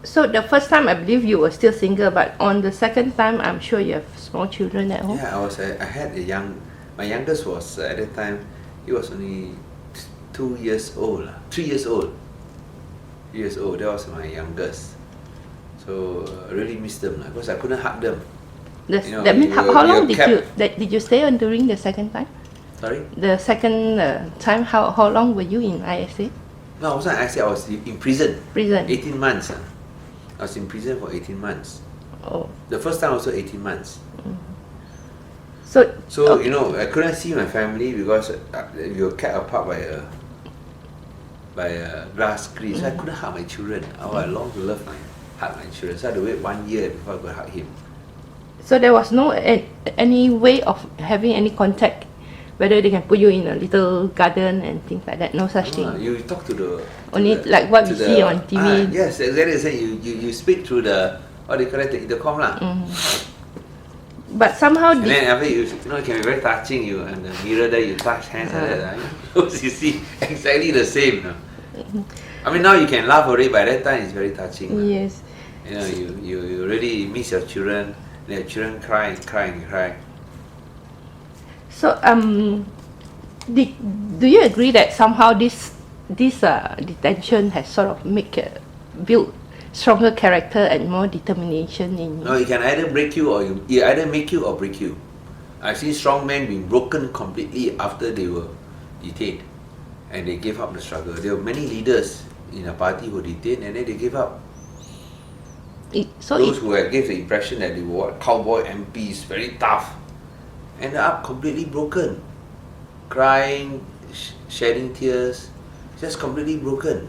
So the first time I believe you were still single, but on the second time I'm sure you have small children at home. Yeah, I had my youngest was at that time, he was only 2 years old, 3 years old. 3 years old, that was my youngest. So I really missed them because I couldn't hug them. That means how long did you stay on during the second time? Sorry? The second time, how long were you in ISA? No, I wasn't ISA, I was in prison. Prison. 18 months. I was in prison for 18 months. Oh. The first time also 18 months. So okay. I couldn't see my family because we were kept apart by a glass screen. So I couldn't hug my children. I long to hug my children. So I had to wait 1 year before I could hug him. So there was no any way of having any contact, whether they can put you in a little garden and things like that. No such thing. You talk to the like what we see on TV. Yes, exactly. You speak through the what they call it, the intercom lah. But somehow, and then after it can be very touching. You and the mirror there, you touch hands like that. You see exactly the same. I mean, now you can laugh already. By that time, it's very touching. Yes. You really miss your children. Their children cry and cry and cry. So do you agree that somehow this detention has sort of built stronger character and more determination in you? No, it can either break you or it either make you or break you. I've seen strong men being broken completely after they were detained and they gave up the struggle. There were many leaders in a party who were detained and then they gave up. Those who gave the impression that they were cowboy MPs, very tough, ended up completely broken, crying, shedding tears, just completely broken.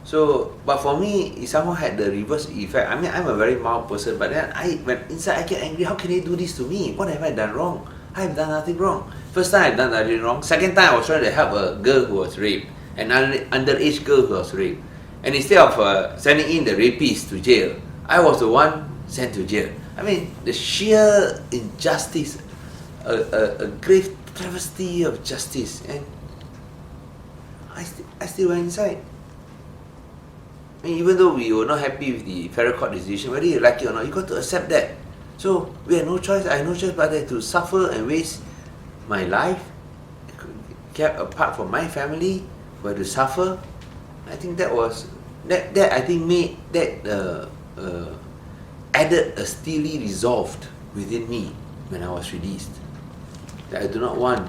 So, but for me, it somehow had the reverse effect. I mean, I'm a very mild person, but then when inside I get angry, how can they do this to me? What have I done wrong? I have done nothing wrong. First time I've done nothing wrong. Second time I was trying to help a girl who was raped, an underage girl who was raped. And instead of sending in the rapist to jail, I was the one sent to jail. I mean, the sheer injustice, a grave travesty of justice, and I still went inside. I mean, even though we were not happy with the federal court decision, whether you like it or not, you got to accept that. So we had no choice. I had no choice but to suffer and waste my life, kept apart from my family, but to suffer. I think that was that. I think made that added a steely resolve within me when I was released. That I do not want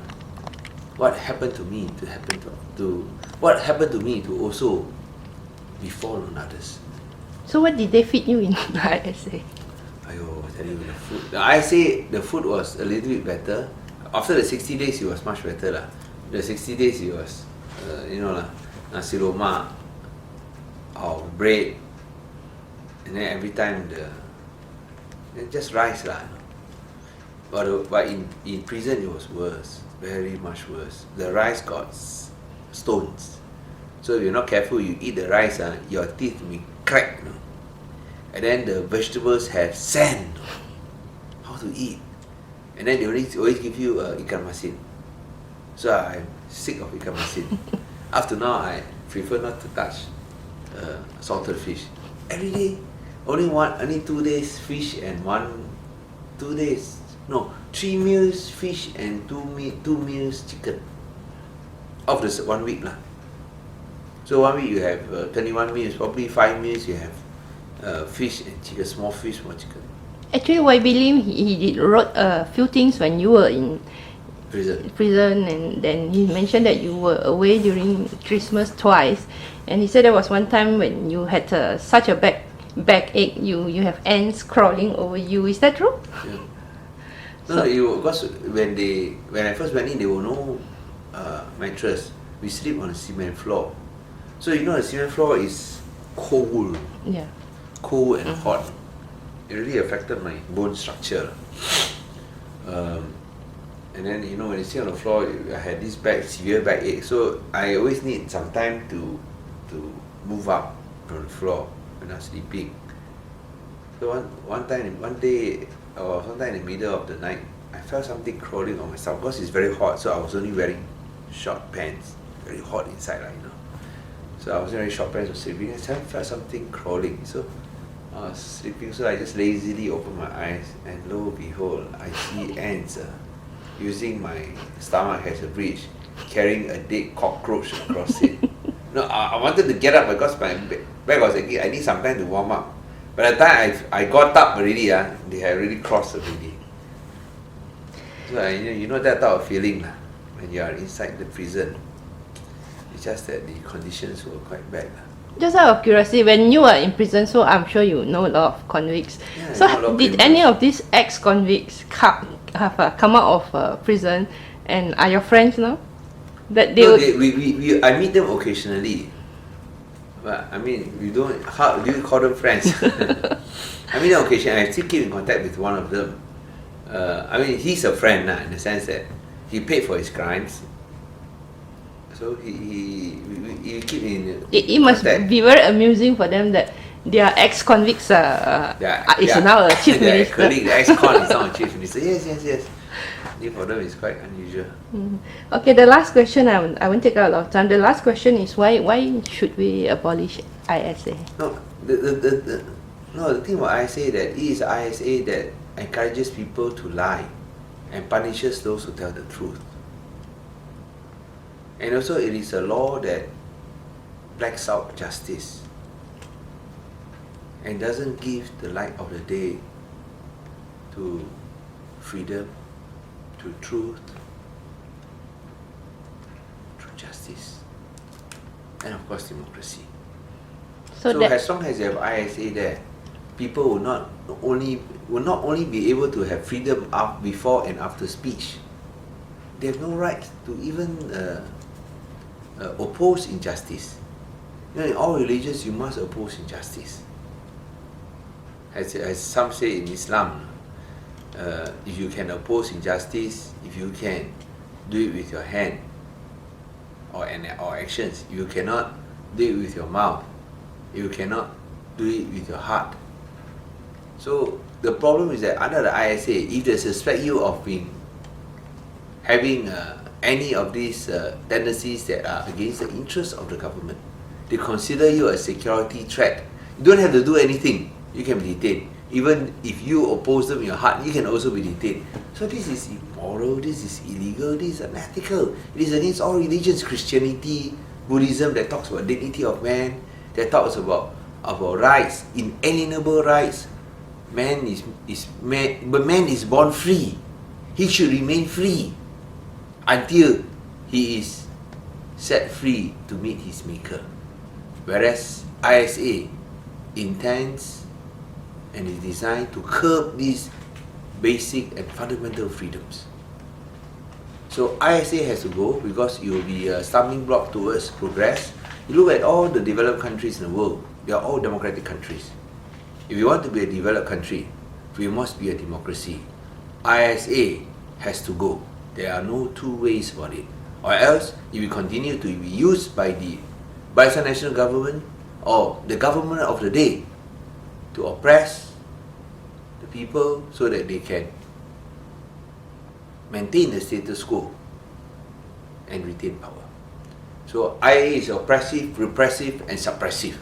what happened to me to happen to what happened to me to also befall on others. So what did they feed you in the ISA? I tell you, the food. The ISA, the food was a little bit better. After the 60 days, it was much better lah. The 60 days, it was, nasi lemak, or bread, and then every time just rice lah. But in prison, it was worse, very much worse. The rice got stones. So if you're not careful, you eat the rice, your teeth will crack. And then the vegetables have sand. How to eat? And then they always give you ikan masin. So I'm sick of ikan masin. After now, I prefer not to touch salted fish. Every day, only 2 days fish and 3 meals fish and 2 meals chicken. Of the 1 week lah. So 1 week you have 21 meals, probably 5 meals you have fish and chicken, small fish, small chicken. Actually, I believe he wrote a few things when you were in prison, and then he mentioned that you were away during Christmas twice, and he said there was one time when you had such a backache, you have ants crawling over you. Is that true? Yeah. Because when I first went in, there were no mattress. We sleep on a cement floor. So the cement floor is cold. Yeah. Cold and hot. It really affected my bone structure. And then when you sit on the floor, I had this severe backache. So I always need some time to move up from the floor when I'm sleeping. So one day, or sometime in the middle of the night, I felt something crawling on myself because it's very hot. So I was only wearing short pants, very hot inside, you know. So I was wearing short pants, was sleeping, and I felt something crawling. So I was sleeping, so I just lazily opened my eyes, and lo and behold, I see ants using my stomach as a bridge, carrying a dead cockroach across it. No, I wanted to get up because my back was aching. I need some time to warm up. By the time I got up already, they had already crossed already. So you know that type of feeling when you are inside the prison. It's just that the conditions were quite bad. Just out of curiosity, when you were in prison, so I'm sure you know a lot of convicts. Yeah, so did any of these ex-convicts come out of prison and are your friends now? That they no, would... I meet them occasionally. But I mean, how do you call them friends? I mean, occasionally, I still keep in contact with one of them. I mean, he's a friend in the sense that he paid for his crimes. So he keep in It must be very amusing for them that their ex-convicts is now a chief minister. Colleague, the ex-con is now a chief minister. Yes. For them, it's quite unusual. Okay, the last question, I won't take a lot of time. The last question is why should we abolish ISA? No, the thing about ISA that it is ISA that encourages people to lie and punishes those who tell the truth. And also it is a law that blacks out justice and doesn't give the light of the day to freedom, to truth, to justice, and of course democracy. So as long as you have ISA there, people will not only be able to have freedom before and after speech. They have no right to even oppose injustice. You know, in all religions, you must oppose injustice. As some say in Islam, if you can oppose injustice, if you can do it with your hand or actions, you cannot do it with your mouth. You cannot do it with your heart. So the problem is that under the ISA, if they suspect you of having any of these tendencies that are against the interests of the government, they consider you a security threat. You don't have to do anything. You can be detained. Even if you oppose them in your heart, you can also be detained. So this is immoral, this is illegal, this is unethical. It is against all religions, Christianity, Buddhism that talks about dignity of man, that talks about rights, inalienable rights. Man is born free. He should remain free until he is set free to meet his maker. Whereas ISA intends and is designed to curb these basic and fundamental freedoms. So ISA has to go because it will be a stumbling block towards progress. You look at all the developed countries in the world, they are all democratic countries. If you want to be a developed country, we must be a democracy. ISA has to go. There are no two ways about it. Or else, it will continue to be used by the national government or the government of the day to oppress the people so that they can maintain the status quo and retain power. So IA is oppressive, repressive and suppressive.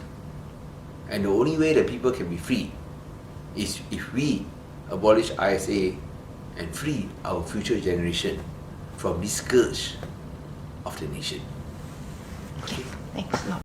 And the only way that people can be free is if we abolish ISA and free our future generation from this scourge of the nation. Okay, thanks a lot.